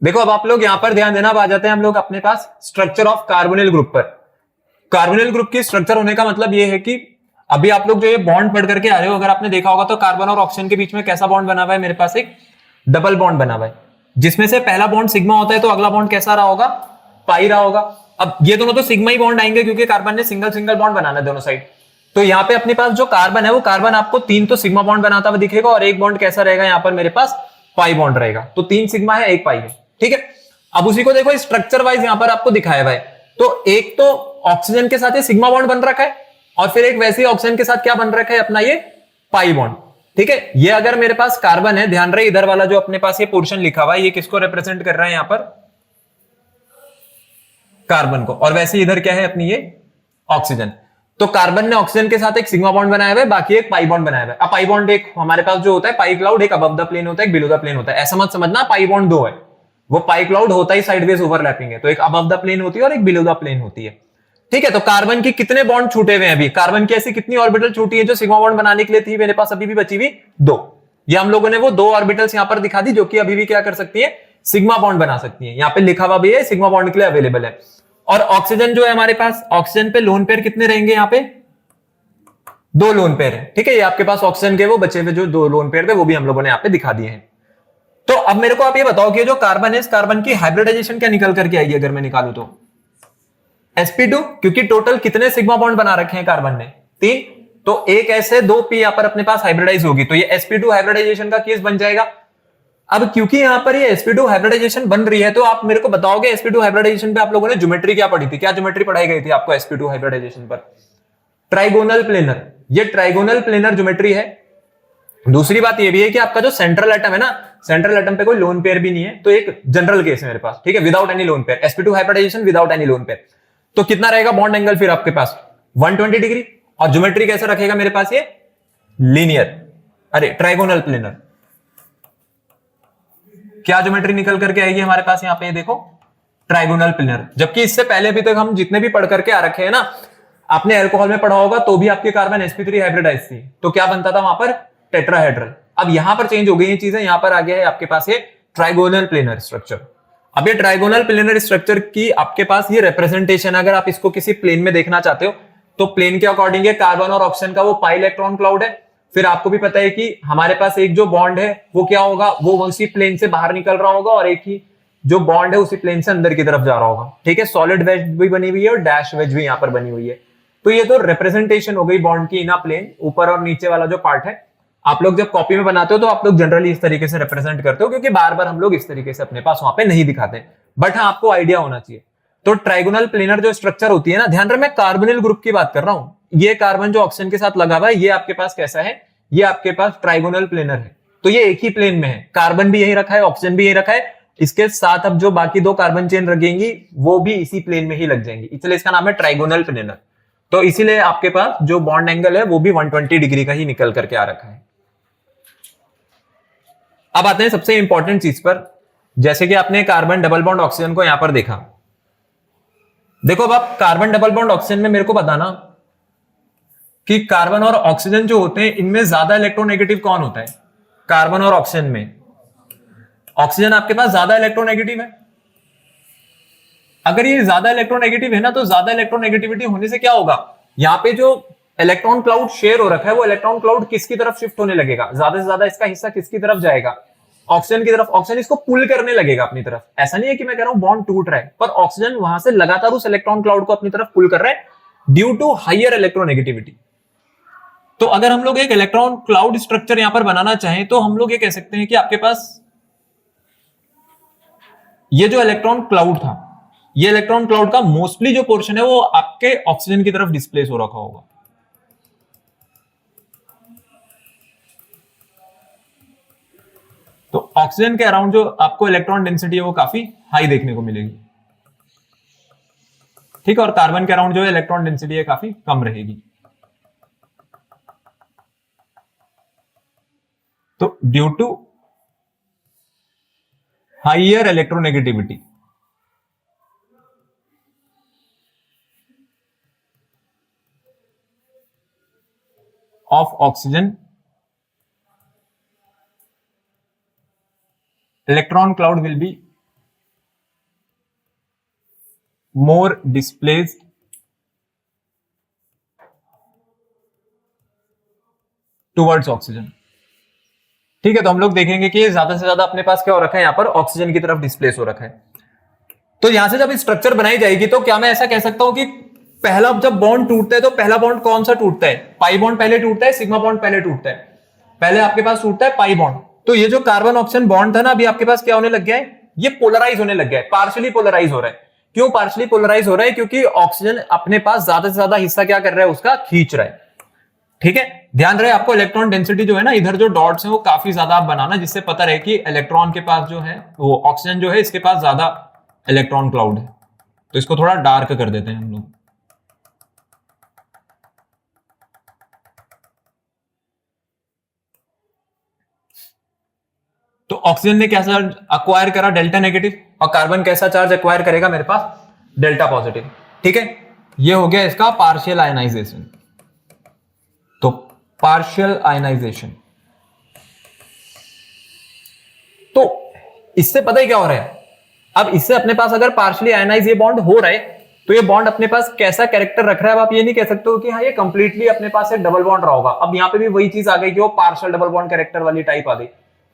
देखो अब आप लोग यहां पर ध्यान देना, अब आ जाते हैं हम लोग अपने पास स्ट्रक्चर ऑफ कार्बोनिल ग्रुप पर। कार्बोनिल ग्रुप की स्ट्रक्चर होने का मतलब ये है कि अभी आप लोग जो ये बॉन्ड पढ़ करके आ रहे हो, अगर आपने देखा होगा तो कार्बन और ऑक्सीजन के बीच में कैसा बॉन्ड बना हुआ है, मेरे पास एक डबल बॉन्ड बना हुआ है, जिसमें से पहला बॉन्ड सिग्मा होता है तो अगला बॉन्ड कैसा रहा होगा, पाई रहा होगा। अब ये दोनों तो सिग्मा ही बॉन्ड आएंगे क्योंकि कार्बन ने सिंगल सिंगल बॉन्ड बनाना है दोनों साइड। तो यहाँ पे अपने पास जो कार्बन है वो कार्बन आपको 3 तो सिग्मा बॉन्ड बनाता हुआ दिखेगा और एक बॉन्ड कैसा रहेगा, यहाँ पर मेरे पास पाई बॉन्ड रहेगा। तो 3 सिग्मा है, 1 पाई है, ठीक है। अब उसी को देखो स्ट्रक्चर वाइज यहाँ पर आपको दिखाया हुआ है। तो एक तो ऑक्सीजन के साथ ये सिग्मा बॉन्ड बन रखा है और फिर एक वैसे ही ऑक्सीजन के साथ क्या बन रखा है, अपना ये पाई बॉन्ड, ठीक है। ये अगर मेरे पास कार्बन है, ध्यान रहे इधर वाला जो अपने पास ये पोर्शन लिखा हुआ है ये किसको रिप्रेजेंट कर रहा है, यहां पर कार्बन को, और वैसे इधर क्या है अपनी ये ऑक्सीजन। तो कार्बन ने ऑक्सीजन के साथ एक सिग्मा बॉन्ड बनाया हुआ है, बाकी एक पाई बॉन्ड बनाया हुआ है। अब पाई बॉन्ड एक हमारे पास जो होता है पाई क्लाउड, एक अबव द प्लेन होता है, एक बिलो द प्लेन होता है। ऐसा मत समझना पाई बॉन्ड दो है, वो पाई क्लाउड होता ही साइडवेज ओवरलैपिंग है, तो एक अबव द प्लेन होती है और एक बिलो द प्लेन होती है, ठीक है। तो कार्बन की कितने बॉन्ड छूटे हुए हैं अभी, कार्बन की ऐसी कितनी ऑर्बिटल छूटी है जो सिग्मा बॉन्ड बनाने के लिए थी, मेरे पास अभी भी बची हुई 2। ये हम लोगों ने वो 2 ऑर्बिटल्स यहां पर दिखा दी जो कि अभी भी क्या कर सकती है, सिग्मा बॉन्ड बना सकती है। यहां पे लिखा हुआ भी है सिग्मा बॉन्ड के लिए अवेलेबल है। और ऑक्सीजन जो है हमारे पास, ऑक्सीजन पे लोन पेयर कितने रहेंगे, यहाँ पे 2 लोन पेयर है, ठीक है। ये आपके पास ऑक्सीजन के वो बचे हुए जो 2 लोन पेयर थे वो भी हम लोगों ने यहाँ पे दिखा दिए हैं। तो अब मेरे को आप ये बताओ कि जो कार्बन है, इस कार्बन की हाइब्रिडाइजेशन क्या निकल करके आएगी अगर मैं निकालू तो sp2, क्योंकि टोटल कितने सिग्मा बॉन्ड बना रखे हैं कार्बन ने, 3। तो एक ऐसे 2 p यहां पर अपने पास हाइब्रिडाइज होगी, तो ये sp2 हाइब्रिडाइजेशन का केस बन जाएगा। अब क्योंकि यहां पर ये sp2 हाइब्रिडाइजेशन बन रही है, तो आप मेरे को बताओगे sp2 हाइब्रिडाइजेशन पे आप लोगों ने ज्योमेट्री क्या पढ़ी थी, क्या ज्योमेट्री पढ़ाई गई थी आपको sp2 हाइब्रिडाइजेशन पर, ट्राइगोनल प्लेनर। ये ट्राइगोनल प्लेनर ज्योमेट्री है। दूसरी बात ये भी है कि आपका जो सेंट्रल एटम है ना, सेंट्रल एटम पे कोई लोन पेयर भी नहीं है, तो एक जनरल केस है मेरे पास, ठीक है, without any lone pair, sp2 hybridisation without any lone pair. तो कितना रहेगा बॉन्ड एंगल फिर आपके पास 120 डिग्री, और ज्योमेट्री कैसे रखेगा मेरे पास, ये लीनियर, अरे ट्राइगोनल प्लेनर। क्या ज्योमेट्री निकल करके आएगी हमारे पास यहाँ पे, देखो ट्राइगोनल प्लेनर। जबकि इससे पहले अभी तक हम जितने भी पढ़ करके आ रखे हैं ना, आपने अल्कोहल में पढ़ा होगा तो भी आपके कार्बन sp3 हाइब्रिडाइज थी, तो क्या बनता था वहां पर, टेट्राहेड्रल। अब यहां पर चेंज हो गई ये चीजें, यहां पर आ गया है आपके पास ये ट्राइगोनल प्लेनर स्ट्रक्चर। अब ये ट्राइगोनल प्लेनर स्ट्रक्चर की आपके पास ये रिप्रेजेंटेशन, अगर आप इसको किसी प्लेन में देखना चाहते हो तो प्लेन के अकॉर्डिंग है कार्बन और ऑक्सीजन का वो पाई इलेक्ट्रॉन क्लाउड है। फिर आपको भी पता है कि हमारे पास एक जो बॉन्ड है वो क्या होगा, वो उसी प्लेन से बाहर निकल रहा होगा, और एक ही जो बॉन्ड है उसी प्लेन से अंदर की तरफ जा रहा होगा, ठीक है। सॉलिड वेज भी बनी हुई है और डैश वेज भी यहां पर बनी हुई है। तो ये तो रिप्रेजेंटेशन हो गई बॉन्ड की इना प्लेन, ऊपर और नीचे वाला जो पार्ट है। आप लोग जब कॉपी में बनाते हो तो आप लोग जनरली इस तरीके से रिप्रेजेंट करते हो, क्योंकि बार बार हम लोग इस तरीके से अपने पास वहां पे नहीं दिखाते हैं, बट हाँ आपको आइडिया होना चाहिए। तो ट्राइगोनल प्लेनर जो स्ट्रक्चर होती है ना, ध्यान रहे मैं कार्बोनिल ग्रुप की बात कर रहा हूं। ये कार्बन जो ऑक्सीजन के साथ लगा हुआ है, ये आपके पास कैसा है, ये आपके पास ट्राइगोनल प्लेनर है। तो ये एक ही प्लेन में है, कार्बन भी यही रखा है, ऑक्सीजन भी यही रखा है, इसके साथ अब जो बाकी 2 कार्बन चेन लगेंगी वो भी इसी प्लेन में ही लग जाएंगी, इसलिए इसका नाम है ट्राइगोनल प्लेनर। तो इसीलिए आपके पास जो बॉन्ड एंगल है वो भी 120 डिग्री का ही निकल करके आ रखा है। अब आते हैं सबसे इंपॉर्टेंट चीज पर, जैसे कि आपने कार्बन डबल बॉन्ड ऑक्सीजन को यहां पर देखा। देखो अब आप कार्बन डबल बॉन्ड ऑक्सीजन में मेरे को बताना कि कार्बन और ऑक्सीजन जो होते हैं इनमें ज्यादा इलेक्ट्रोनेगेटिव कौन होता है, कार्बन और ऑक्सीजन में। ऑक्सीजन आपके पास ज्यादा इलेक्ट्रोनेगेटिव है। अगर ये ज्यादा इलेक्ट्रोनेगेटिव है ना, तो ज्यादा इलेक्ट्रोनेगेटिविटी होने से क्या होगा, यहाँ पे जो इलेक्ट्रॉन क्लाउड शेयर हो रखा है वो इलेक्ट्रॉन क्लाउड किसकी तरफ शिफ्ट होने लगेगा, ज्यादा से ज्यादा इसका हिस्सा किसकी तरफ जाएगा, ऑक्सीजन की तरफ। ऑक्सीजन इसको पुल करने लगेगा अपनी तरफ। ऐसा नहीं है कि मैं कह रहा हूं बॉन्ड टूट रहा है, पर ऑक्सीजन वहां से लगातार उस इलेक्ट्रॉन क्लाउड को अपनी तरफ पुल कर रहा है ड्यू टू हायर इलेक्ट्रोनेगेटिविटी। तो अगर हम लोग एक इलेक्ट्रॉन क्लाउड स्ट्रक्चर यहां पर बनाना चाहें तो हम लोग ये कह सकते हैं कि आपके पास ये जो इलेक्ट्रॉन क्लाउड था, ये इलेक्ट्रॉन क्लाउड का मोस्टली जो पोर्शन है वो आपके ऑक्सीजन की तरफ डिस्प्लेस हो रखा होगा। तो ऑक्सीजन के अराउंड जो आपको इलेक्ट्रॉन डेंसिटी है वो काफी हाई देखने को मिलेगी, ठीक है। और कार्बन के अराउंड जो इलेक्ट्रॉन डेंसिटी है काफी कम रहेगी। तो due to higher electronegativity of oxygen, electron cloud will be more displace towards oxygen. ठीक है, तो हम लोग देखेंगे कि ज्यादा से ज्यादा अपने पास क्या हो रखा है, यहां पर ऑक्सीजन की तरफ डिस्प्लेस हो रखा है। तो यहां से जब स्ट्रक्चर बनाई जाएगी तो क्या मैं ऐसा कह सकता हूं कि पहला जब बॉन्ड टूटता है तो पहला बॉन्ड कौन सा टूटता है, पाई बॉन्ड पहले टूटता है, सिग्मा बॉन्ड पहले टूटता है? पहले आपके पास टूटता है पाई बॉन्ड। तो ये जो कार्बन ऑक्सीजन बॉन्ड था ना, अभी आपके पास क्या होने लग गया है, ये पोलराइज होने लग गया है, पार्शियली पोलराइज हो रहा है। क्यों पार्शियली पोलराइज हो रहा है? क्योंकि ऑक्सीजन अपने पास ज्यादा से ज्यादा हिस्सा क्या कर रहा है, उसका खींच रहा है। ठीक है, ध्यान रहे आपको इलेक्ट्रॉन डेंसिटी जो है ना, इधर जो डॉट्स हैं वो काफी ज्यादा आप बनाना, जिससे पता रहे कि इलेक्ट्रॉन के पास जो है वो ऑक्सीजन जो है इसके पास ज्यादा इलेक्ट्रॉन क्लाउड है। तो इसको थोड़ा डार्क कर देते हैं हम लोग। तो ऑक्सीजन ने कैसा अक्वायर करा, डेल्टा नेगेटिव, और कार्बन कैसा चार्ज अक्वायर करेगा मेरे पास, डेल्टा पॉजिटिव। ठीक है, ये हो गया इसका पार्शियल आयनाइजेशन। तो पार्शियल आयनाइजेशन, तो इससे पता ही क्या हो रहा है, अब इससे अपने पास अगर पार्शियली आयनाइज ये बॉन्ड हो रहा है तो ये बॉन्ड अपने पास कैसा कैरेक्टर रख रहा है। अब आप ये नहीं कह सकते हो कि हाँ ये कंप्लीटली अपने पास एक डबल बॉन्ड रहा होगा। अब यहाँ पे भी वही चीज आ गई कि वो पार्शियल डबल बॉन्ड कैरेक्टर वाली टाइप आ गई,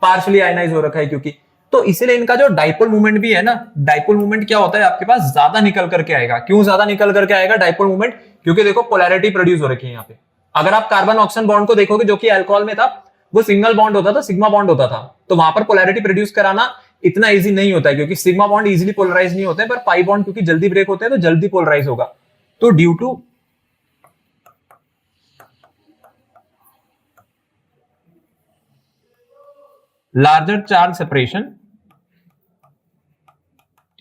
पार्शियली आयनाइज हो रखा है क्योंकि। तो इसीलिए इनका जो डाइपोल मूवमेंट भी है ना, डाइपोल मूवमेंट क्या होता है आपके पास, ज्यादा निकल करके आएगा। क्यों ज्यादा निकल करके आएगा डाइपोल मूवमेंट? क्योंकि देखो पोलैरिटी प्रोड्यूस हो रखी है यहाँ पे। अगर आप कार्बन ऑक्सीजन बॉन्ड को देखोगे जो कि अल्कोहल में था, वो सिंगल बॉन्ड होता था, सिग्मा बॉन्ड होता था, तो वहां पर पोलैरिटी प्रोड्यूस कराना इतना इजी नहीं होता है, क्योंकि सिग्मा बॉन्ड इजीली पोलराइज नहीं होते हैं, पर पाई बॉन्ड क्योंकि जल्दी ब्रेक होते हैं तो जल्दी पोलराइज होगा। तो due to larger charge separation,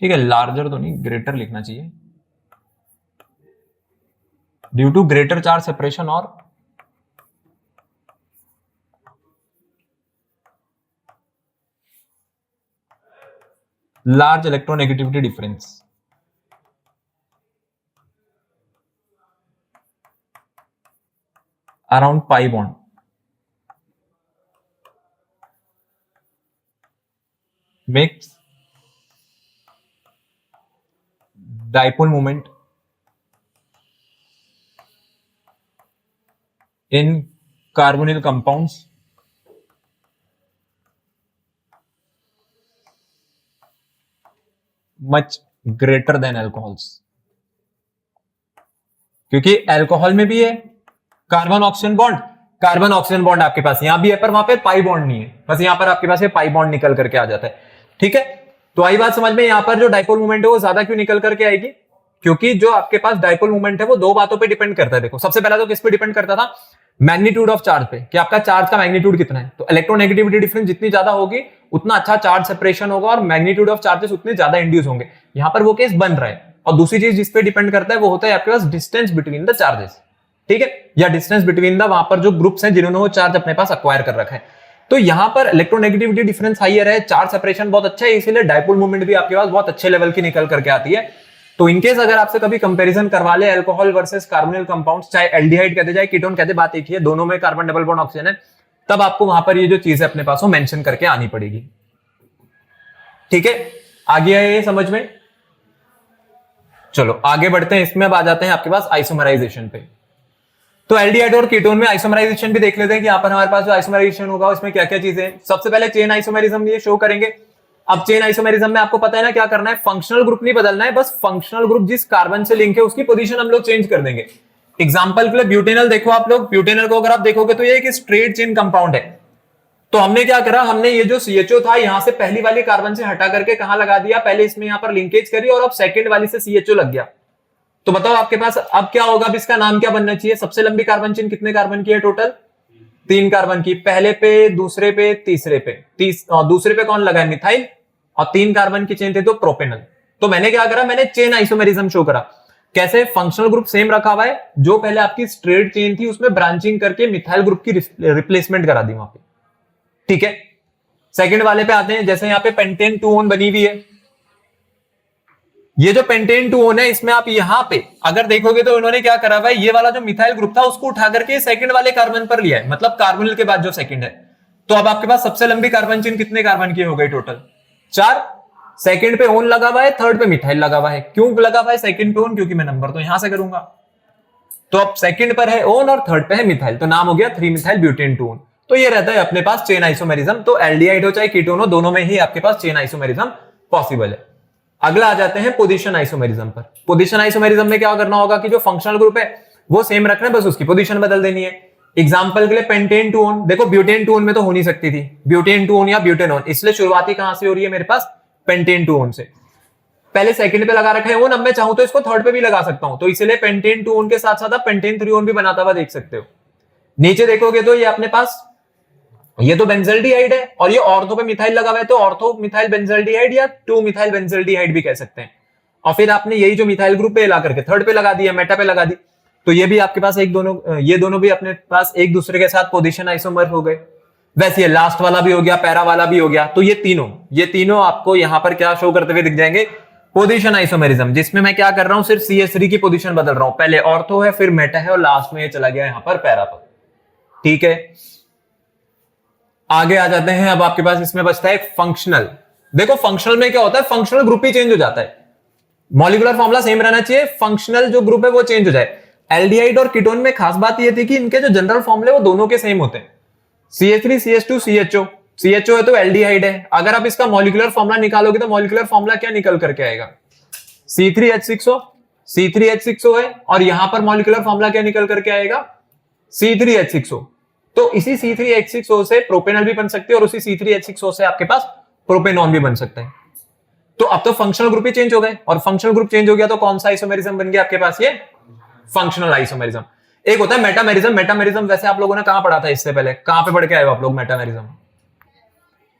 ठीक है, लार्जर तो नहीं, ग्रेटर लिखना चाहिए, due to greater charge separation और large electronegativity difference around pi bond makes dipole moment in carbonyl compounds much greater than alcohols. क्योंकि अल्कोहल में भी है carbon oxygen bond, carbon oxygen bond आपके पास यहां भी है, पर वहां पे पाई बॉन्ड नहीं है, बस यहां पर आपके पास ये पाई बॉन्ड निकल करके आ जाता है। ठीक है, तो आई बात समझ में, यहां पर जो डाइपोल मूवमेंट है वो ज्यादा क्यों निकल करके आएगी, क्योंकि जो आपके पास डाइपोल मूवमेंट है वो दो बातों पे डिपेंड करता है। देखो सबसे पहला तो किस पे डिपेंड करता था, मैग्नीट्यूड ऑफ चार्ज पे, कि आपका चार्ज का मैग्नीट्यूड कितना है। तो इलेक्ट्रोनेगेटिविटी डिफरेंस जितनी ज्यादा होगी उतना अच्छा चार्ज सेपरेशन होगा और मैग्नीट्यूड ऑफ चार्जेस उतने ज्यादा इंड्यूस होंगे। यहां पर वो केस बन रहा है। और दूसरी चीज जिस पे डिपेंड करता है वो होता है आपके पास डिस्टेंस बिटवीन द चार्जेस। ठीक है, या डिस्टेंस बिटवीन द वहां पर जो ग्रुप्स हैं जिन्होंने वो चार्ज अपने पास अक्वायर कर रखा है। तो यहां पर इलेक्ट्रोनेगेटिविटी डिफरेंस हाइयर है, चार्ज सेपरेशन बहुत अच्छा है, इसीलिए डाइपोल मूवमेंट भी आपके पास बहुत अच्छे लेवल की निकल करके आती है। तो इनकेस अगर आपसे कभी कंपैरिजन करवा ले अल्कोहल वर्सेस कार्बोनिल कंपाउंड्स, चाहे एल्डिहाइड कहते जाए कीटोन कहते, बात एक ही है, दोनों में कार्बन डबल बॉन्ड ऑक्सीजन है, तब आपको वहां पर ये जो चीज है अपने पास वो मेंशन करके आनी पड़ेगी। ठीक है, आगे आए ये समझ में। चलो आगे बढ़ते हैं, इसमें अब आ जाते हैं आपके पास आइसोमराइजेशन पे। तो एल्डिहाइड और कीटोन में आइसोमराइजेशन भी देख लेते हैं कि यहां पर हमारे पास जो आइसोमराइजेशन होगा उसमें क्या क्या चीजें। सबसे पहले चेन आइसोमेरिज्म ये शो करेंगे। अब चेन आइसोमेरिज्म में आपको पता है ना क्या करना है, फंक्शनल ग्रुप नहीं बदलना है, बस फंक्शनल ग्रुप जिस कार्बन से लिंक है उसकी पोजीशन हम लोग चेंज कर देंगे। एग्जांपल के लिए ब्यूटेनल देखो आप लोग, ब्यूटेनल को अगर आप देखोगे तो ये एक स्ट्रेट चेन कंपाउंड है। तो हमने क्या करा, हमने ये जो CHO था यहां से पहली वाली कार्बन से हटा करके कहां लगा दिया, पहले इसमें यहां पर लिंकेज करी और अब सेकंड वाली से CHO लग गया। तो बताओ आपके पास अब क्या होगा, अब इसका नाम क्या बनना चाहिए, सबसे लंबी कार्बन चेन कितने कार्बन की है टोटल, 3 कार्बन की, पहले पे, दूसरे पे, तीसरे पे, दूसरे पे कौन लगा है, मिथाइल, और 3 कार्बन की चेन थे तो प्रोपेनल। तो मैंने क्या करा, मैंने चेन आइसोमेरिज्म शो करा। कैसे, फंक्शनल ग्रुप सेम रखा हुआ है, जो पहले आपकी स्ट्रेट चेन थी उसमें ब्रांचिंग करके मिथाइल ग्रुप की रिप्लेसमेंट करा दी वहां पे। ठीक है, सेकंड वाले पे आते हैं, जैसे यहां पे पेंटेन 2 बनी हुई है, ये जो पेंटेन 2 है इसमें आप यहां पे अगर देखोगे तो इन्होंने क्या करा हुआ है, ये वाला जो मिथाइल ग्रुप था उसको उठा करके सेकंड वाले कार्बन पर लिया है, मतलब कार्बोनिल के बाद जो सेकंड है। तो अब आपके पास सबसे लंबी कार्बन चेन कितने कार्बन की हो गई टोटल, 4। सेकंड पे ओन लगा हुआ है, थर्ड पे मिथाइल लगा हुआ है। क्यों लगा हुआ है सेकंड पे ओन? क्योंकि मैं नंबर तो यहां से करूंगा। तो अब सेकंड पर है ओन और थर्ड पे है मिथाइल, तो नाम हो गया 3 मिथाइल ब्यूटेन 2 ओन। तो ये रहता है अपने पास चेन आइसोमेरिज्म। तो एल्डिहाइड हो चाहे कीटोन हो, दोनों में ही आपके पास चेन आइसोमेरिज्म पॉसिबल है। अगला आ जाते हैं पोजीशन आइसोमेरिज्म पर। पोजीशन आइसोमेरिज्म में क्या करना होगा कि जो फंक्शनल ग्रुप है वो सेम रखना है, बस उसकी पोजीशन बदल देनी है। एग्जांपल के लिए पेंटेन 2 ओन, देखो ब्यूटेन 2 ओन में तो हो नहीं सकती थी ब्यूटेन 2 ओन या ब्यूटेनोन, इसलिए शुरुआती कहां से हो रही है मेरे पास? पेंटेन 2 ओन से। पहले सेकंड पे लगा रखा है ओन, अब मैं चाहूं तो इसको थर्ड पे भी लगा सकता हूं, तो इसलिए पेंटेन 2 ओन के साथ साथ आप पेंटेन 3 ओन भी बनाता हुआ देख सकते हो। नीचे देखोगे तो ये अपने पास ये तो बेंजल्डिहाइड है और ये ऑर्थो पे मिथाइल लगा हुआ है, तो ऑर्थो मिथाइल बेंजल्डिहाइड या 2 मिथाइल बेंजल्डिहाइड भी कह सकते हैं। और फिर आपने यही जो मिथाइल ग्रुप पे ला करके थर्ड पे लगा दिया, मेटा पे लगा दी, तो ये भी आपके पास ये दोनों भी अपने पास एक दूसरे के साथ पोजीशन आइसोमर हो गए। वैसे ये लास्ट वाला भी हो गया, पैरा वाला भी हो गया, तो ये तीनों आपको यहां पर क्या शो करते हुए दिख जाएंगे? पोजीशन आइसोमेरिज्म, जिसमें मैं क्या कर रहा हूं? सिर्फ CH3 की पोजीशन बदल रहा हूं। पहले ऑर्थो है, फिर मेटा है और लास्ट में ये चला गया यहां पर पैरा पर। ठीक है, आगे आ जाते हैं। अब आपके पास इसमें बचता है फंक्शनल। देखो फंक्शनल में क्या होता है? फंक्शनल ग्रुप ही चेंज हो जाता है, मॉलिक्यूलर फॉर्मूला सेम रहना चाहिए, फंक्शनल जो ग्रुप है वो चेंज हो जाए। एल्डिहाइड और कीटोन में खास बात ये थी कि इनके जो जनरल फॉर्मूले वो दोनों के सेम होते हैं। CH3 CH2 CHO, CHO है तो एल्डिहाइड है। अगर आप इसका मॉलिक्यूलर फॉर्मूला निकालोगे तो मॉलिक्यूलर फॉर्मूला क्या निकल करके आएगा? C3H6O, C3H6O है, और यहां पर मॉलिक्यूलर फॉर्मूला क्या निकल करके आएगा? C3H6O। तो इसी C3H6O से प्रोपेनॉल भी बन सकती है और उसी C3H6O से आपके पास प्रोपेनॉन भी बन सकता है। तो अब तो फंक्शनल ग्रुप ही चेंज हो गए, और फंक्शनल ग्रुप चेंज हो गया तो कौन सा आइसोमेरिज्म बन गया आपके पास? ये फंक्शनल आइसोमेरिज्म। एक होता है मेटामेरिज्म। मेटामेरिज्म वैसे आप लोगों ने कहां पढ़ा था इससे पहले? कहां पे पढ़ के आए हो आप लोग मेटामेरिज्म?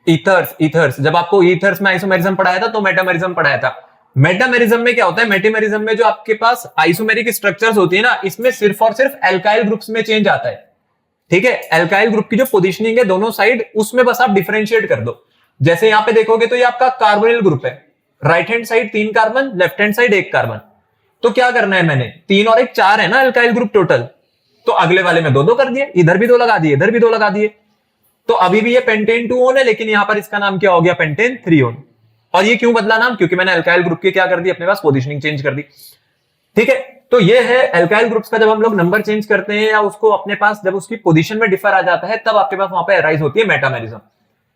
ईथर्स। जब आपको ईथर्स में आइसोमेरिज्म पढ़ाया था तो मेटामेरिज्म पढ़ाया था। मेटामेरिज्म में क्या होता है? मेटामेरिज्म में जो आपके पास आइसोमेरिक स्ट्रक्चर्स होती है ना, इसमें सिर्फ और सिर्फ एल्काइल ग्रुप्स में चेंज आता है। ठीक है, एल्काइल ग्रुप की जो पोजीशनिंग है दोनों साइड, उसमें बस आप डिफरेंशिएट कर दो। जैसे यहां पे देखोगे तो ये आपका कार्बोनिल ग्रुप है, right hand side 3 carbon, left hand side 1 carbon. तो क्या करना है मैंने? 3 और 1 4 है ना एल्काइल ग्रुप टोटल, तो अगले वाले में 2 कर दिए, इधर भी 2 लगा दिए, इधर भी 2 लगा दिए। तो अभी भी ये पेंटेन 2 ओन है, लेकिन यहां पर इसका नाम क्या हो गया? Pentane 3 own. और ये क्यों बदला नाम? क्योंकि मैंने एल्काइल ग्रुप की क्या कर दी? अपने पास पोजीशनिंग चेंज कर दी। ठीक है, तो ये है एल्काइल ग्रुप्स का जब हम लोग नंबर चेंज करते हैं या उसको अपने पास जब उसकी पोजीशन में डिफर आ जाता है, तब आपके पास वहां पे अराइज होती है मेटामेरिज्म।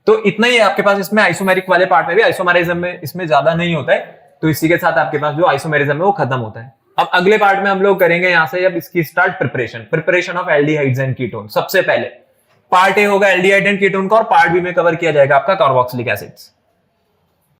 तो इतना ही है आपके पास इसमें आइसोमेरिक वाले पार्ट में भी। आइसोमेरिज्म में इसमें ज्यादा नहीं होता है, तो इसी के साथ आपके पास जो आइसोमेरिज्म है वो खत्म होता है। अब अगले पार्ट में हम लोग करेंगे यहां से अब इसकी start preparation of aldehydes and ketone. सबसे पहले पार्ट ए होगा एल्डिहाइड एंड कीटोन का, और पार्ट बी में कवर किया जाएगा आपका कार्बोक्सिलिक एसिड्स।